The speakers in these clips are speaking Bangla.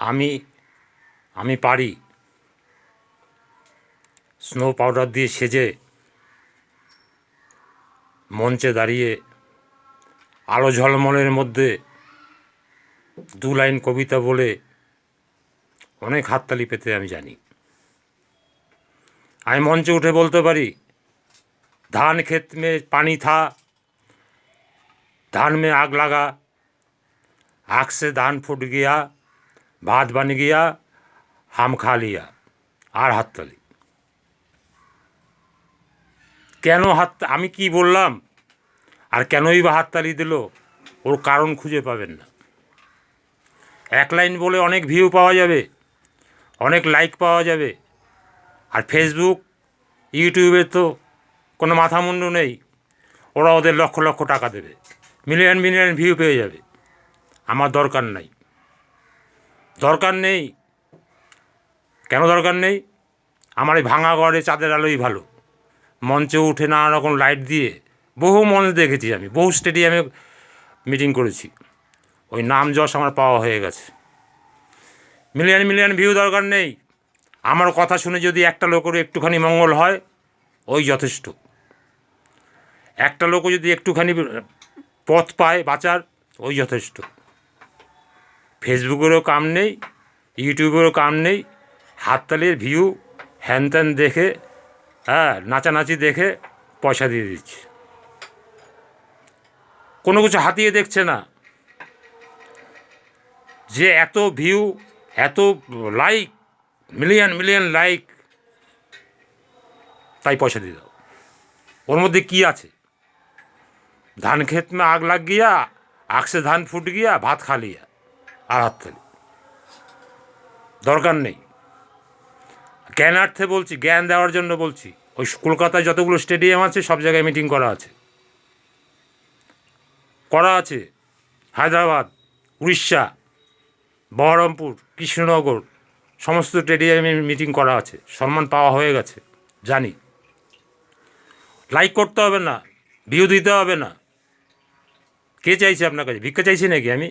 আমি আমি পারি স্নো পাউডার দিয়ে সেজে মঞ্চে দাঁড়িয়ে আলো ঝলমলের মধ্যে দু লাইন কবিতা বলে অনেক হাততালি পেতে আমি জানি। আমি মঞ্চে উঠে বলতে পারি, ধান खेत में पानी था, धान में आग लगा, आग से धान फूट गया, भात बन गया, हम खा लिया। আর হাততালি। কেন আমি কি বললাম আর কেনই বা হাততালি দিল, ওর কারণ খুঁজে পাবেন না। এক লাইন বলে অনেক ভিউ পাওয়া যাবে, অনেক লাইক পাওয়া যাবে, আর ফেসবুক ইউটিউবে তো কোনো মাথা মুন্ডু নেই, ওরা ওদের লক্ষ লক্ষ টাকা দেবে, মিলিয়ন মিলিয়ন ভিউ পেয়ে যাবে। আমার দরকার নাই, দরকার নেই। কেন দরকার নেই? আমার এই ভাঙা ঘরে চাঁদের আলোই ভালো। মঞ্চে উঠে নানা রকম লাইট দিয়ে বহু মঞ্চ দেখেছি, আমি বহু স্টেডিয়ামে মিটিং করেছি, ওই নাম যশ আমার পাওয়া হয়ে গেছে। মিলিয়ন মিলিয়ন ভিউ দরকার নেই। আমার কথা শুনে যদি একটা লোকেরও একটুখানি মঙ্গল হয়, ওই যথেষ্ট। একটা লোকও যদি একটুখানি পথ পায় বাঁচার, ওই যথেষ্ট। ফেসবুকেরও কাম নেই, ইউটিউবেরও কাম নেই, হাততালির ভিউ হ্যান ত্যান দেখে, নাচানাচি দেখে পয়সা দিয়ে দিচ্ছে। কোনো কিছু হাতিয়ে দেখছে না যে এত ভিউ, এত লাইক, মিলিয়ন মিলিয়ন লাইক, তাই পয়সা দিয়ে দাও। ওর মধ্যে কী আছে? ধান खेत में आग लग गया, आग से धान फूट गया, भात खा लिया, আর হাততালি। দরকার নেই। জ্ঞানার্থে বলছি, জ্ঞান দেওয়ার জন্য বলছি। ওই কলকাতায় যতগুলো স্টেডিয়াম আছে সব জায়গায় মিটিং করা আছে, হায়দ্রাবাদ, উড়িষ্যা, বহরমপুর, কৃষ্ণনগর, সমস্ত স্টেডিয়ামে মিটিং করা আছে, সম্মান পাওয়া হয়ে গেছে, জানি। লাইক করতে হবে না, ভিউ দিতে হবে না। কে চাইছে আপনার কাছে? ভিক্ষা চাইছি নাকি আমি?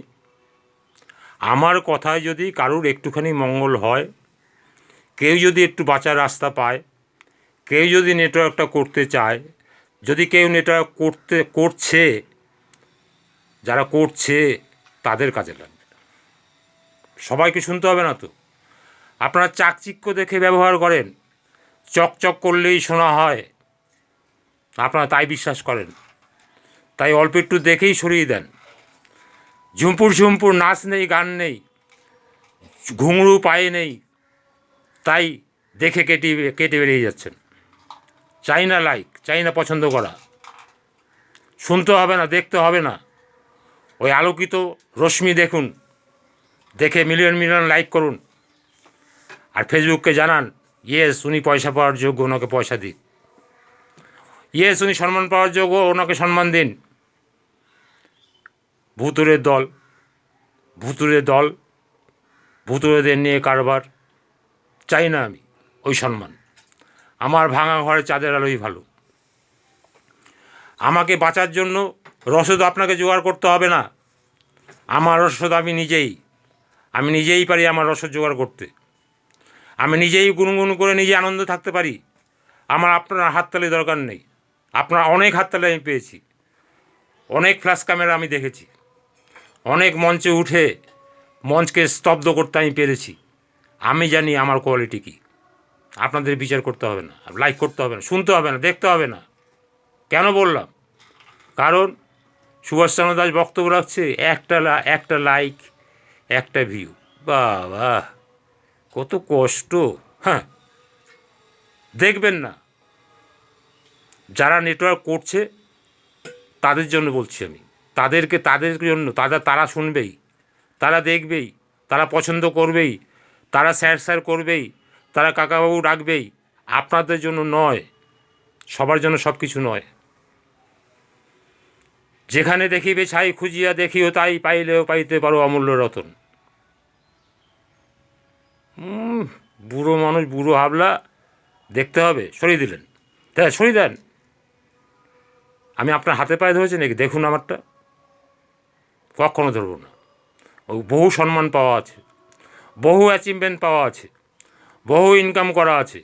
আমার কথায় যদি কারুর একটুখানি মঙ্গল হয়, কেউ যদি একটু বাঁচার রাস্তা পায়, কেউ যদি নেটওয়ার্কটা করতে চায়, যদি কেউ নেটওয়ার্ক করছে, যারা করছে তাদের কাজে লাগবে। সবাইকে শুনতে হবে না তো। আপনারা চাকচিক্য দেখে ব্যবহার করেন, চকচক করলেই শোনা হয়, আপনারা তাই বিশ্বাস করেন, তাই অল্প একটু দেখেই সরিয়ে দেন। ঝুম্পুর ঝুম্পুর নাচ নেই, গান নেই, ঘুঙরু পায়ে নেই, তাই দেখে কেটে বেরিয়ে যাচ্ছেন। চাই না লাইক, চাই না পছন্দ করা, শুনতে হবে না, দেখতে হবে না। ওই আলোকিত রশ্মি দেখুন, দেখে মিলিয়ন মিলিয়ন লাইক করুন, আর ফেসবুককে জানান, ইয়েস উনি পয়সা পাওয়ার যোগ্য, ওনাকে পয়সা দিন। ইয়েস উনি সম্মান পাওয়ার যোগ্য, ওনাকে সম্মান দিন। ভুতুরের দল, ভুতুরেদের নিয়ে কারবার, চাই না আমি ওই সম্মান। আমার ভাঙা ঘরে চাঁদের আলোই ভালো। আমাকে বাঁচার জন্য রসদ আপনাকে জোগাড় করতে হবে না। আমার রসদ আমি নিজেই পারি আমার রসদ জোগাড় করতে। আমি নিজেই গুনগুন করে নিজে আনন্দ থাকতে পারি। আমার আপনার হাততালি দরকার নেই। আপনার অনেক হাততালি আমি পেয়েছি, অনেক ফ্ল্যাশ ক্যামেরা আমি দেখেছি, অনেক মঞ্চে উঠে মঞ্চকে স্তব্ধ করতে আমি পেরেছি। আমি জানি আমার কোয়ালিটি কী। আপনাদের বিচার করতে হবে না, লাইক করতে হবে না, শুনতে হবে না, দেখতে হবে না। কেন বললাম? কারণ সুভাষচন্দ্র দাস বক্তব্য রাখছে, একটা লাইক, একটা ভিউ। বাবা, কত কষ্ট। হ্যাঁ, দেখবেন না। যারা নেটওয়ার্ক করছে তাদের জন্য বলছি আমি, তাদের জন্য, তারা শুনবেই, তারা দেখবেই, তারা পছন্দ করবেই, তারা স্যার করবেই, তারা কাকাবাবু ডাকবেই। আপনাদের জন্য নয়, সবার জন্য সব কিছু নয়। যেখানে দেখিবে ছাই খুঁজিয়া দেখিও তাই, পাইলেও পাইতে পারো অমূল্য রতন। বুড়ো মানুষ, বুড়ো হাবলা, দেখতে হবে, সরিয়ে দিলেন। হ্যাঁ, সরিয়ে দেন। আমি আপনার হাতে পায়ে ধরেছি নাকি? দেখুন আমারটা, কখনো ধরবো না। বহু সম্মান পাওয়া আছে, বহু অ্যাচিভমেন্ট পাওয়া আছে, বহু ইনকাম করা আছে,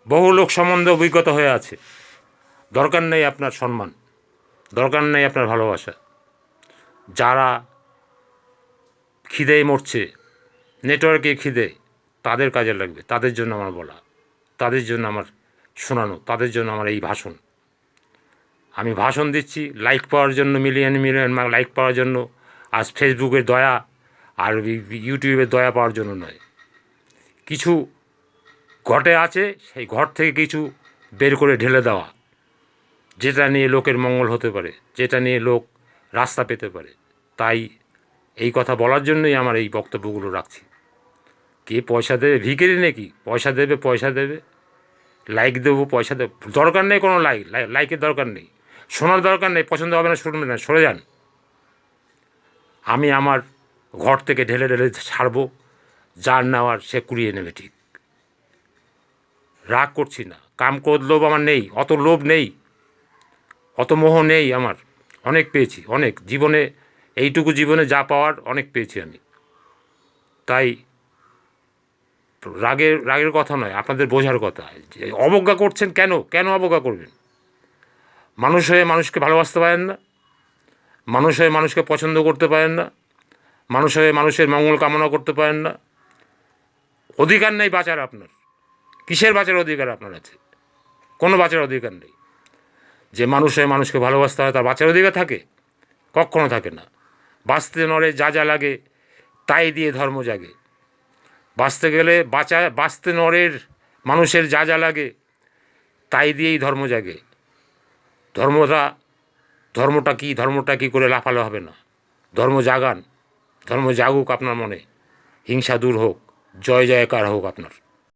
বহু লোক সম্বন্ধে অভিজ্ঞতা হয়ে আছে। দরকার নেই আপনার সম্মান, দরকার নেই আপনার ভালোবাসা। যারা খিদেয় মরছে, নেটওয়ার্কে খিদে, তাদের কাজে লাগবে, তাদের জন্য আমার বলা, তাদের জন্য আমার শোনানো, তাদের জন্য আমার এই ভাষণ। আমি ভাষণ দিচ্ছি লাইক পাওয়ার জন্য, মিলিয়ন মিলিয়ন লাইক পাওয়ার জন্য, আজ ফেসবুকের দয়া আর ইউটিউবের দয়া পাওয়ার জন্য নয়। কিছু ঘটে আছে, সেই ঘর থেকে কিছু বের করে ঢেলে দেওয়া, যেটা নিয়ে লোকের মঙ্গল হতে পারে, যেটা নিয়ে লোক রাস্তা পেতে পারে। তাই এই কথা বলার জন্যই আমার এই বক্তব্যগুলো রাখছি। কে পয়সা দেবে? ভিখিরি নাকি? পয়সা দেবে, পয়সা দেবে, লাইক দেবো, পয়সা দেবো, দরকার নেই কোনো লাইকের দরকার নেই, শোনার দরকার নেই, পছন্দ হবে না, শুনবে না, সরে যান। আমি আমার ঘর থেকে ঢেলে ঢেলে ছাড়বো, যার নেওয়ার সে কুড়িয়ে নেবে। ঠিক, রাগ করছি না, কাম ক্রোধ লোভ আমার নেই, অত লোভ নেই, অত মোহ নেই আমার। অনেক পেয়েছি, অনেক জীবনে, এইটুকু জীবনে যা পাওয়ার অনেক পেয়েছি আমি। তাই রাগের কথা নয়, আপনাদের বোঝার কথা যে অবজ্ঞা করছেন। কেন কেন অবজ্ঞা করবেন? মানুষ হয়ে মানুষকে ভালোবাসতে পারেন না, মানুষ হয়ে মানুষকে পছন্দ করতে পারেন না, মানুষ হয়ে মানুষের মঙ্গল কামনা করতে পারেন না। অধিকার নেই বাঁচার আপনার। কিসের বাঁচার অধিকার আপনার আছে? কোনো বাঁচার অধিকার নেই। যে মানুষ হয়ে মানুষকে ভালোবাসতে হয় তার বাঁচার অধিকার থাকে? কখনো থাকে না। বাঁচতে নরে যা যা লাগে তাই দিয়ে ধর্ম জাগে। বাঁচতে গেলে বাঁচতে নরের মানুষের যা যা লাগে তাই দিয়েই ধর্ম জাগে। ধর্মটা কি করে লাফালে হবে না। ধর্ম জাগান, ধর্ম জাগুক আপনার মনে, হিংসা দূর হোক, জয় জয়কার হোক আপনার।